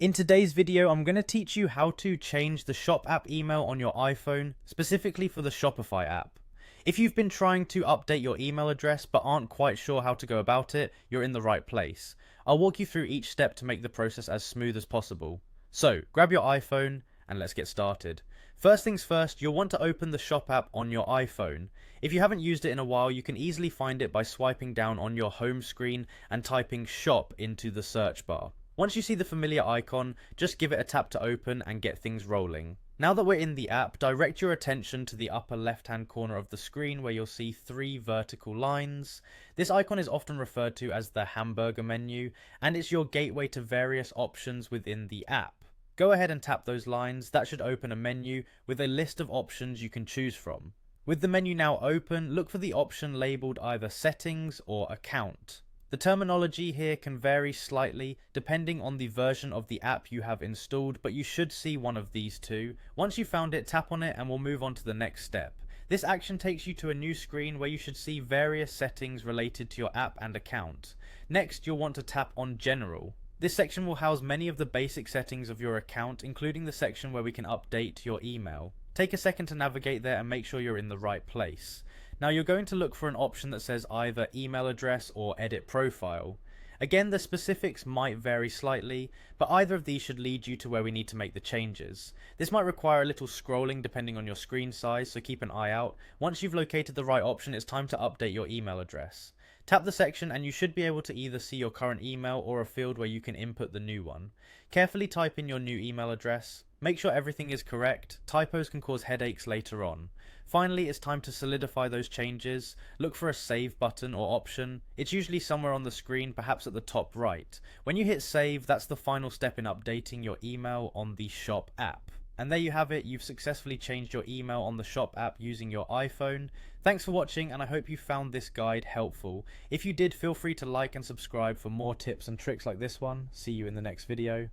In today's video, I'm going to teach you how to change the Shop app email on your iPhone, specifically for the Shopify app. If you've been trying to update your email address but aren't quite sure how to go about it, you're in the right place. I'll walk you through each step to make the process as smooth as possible. So, grab your iPhone and let's get started. First things first, you'll want to open the Shop app on your iPhone. If you haven't used it in a while, you can easily find it by swiping down on your home screen and typing Shop into the search bar. Once you see the familiar icon, just give it a tap to open and get things rolling. Now that we're in the app, direct your attention to the upper left hand corner of the screen where you'll see 3 vertical lines. This icon is often referred to as the hamburger menu, and it's your gateway to various options within the app. Go ahead and tap those lines. That should open a menu with a list of options you can choose from. With the menu now open, look for the option labeled either Settings or Account. The terminology here can vary slightly depending on the version of the app you have installed, but you should see one of these two. Once you've found it, tap on it and we'll move on to the next step. This action takes you to a new screen where you should see various settings related to your app and account. Next, you'll want to tap on General. This section will house many of the basic settings of your account, including the section where we can update your email. Take a second to navigate there and make sure you're in the right place. Now you're going to look for an option that says either email address or edit profile. Again, the specifics might vary slightly, but either of these should lead you to where we need to make the changes. This might require a little scrolling depending on your screen size, so keep an eye out. Once you've located the right option, it's time to update your email address. Tap the section and you should be able to either see your current email or a field where you can input the new one. Carefully type in your new email address. Make sure everything is correct. Typos can cause headaches later on. Finally, it's time to solidify those changes. Look for a save button or option. It's usually somewhere on the screen, perhaps at the top right. When you hit save, that's the final step in updating your email on the Shop app. And there you have it, you've successfully changed your email on the Shop app using your iPhone. Thanks for watching, and I hope you found this guide helpful. If you did, feel free to like and subscribe for more tips and tricks like this one. See you in the next video.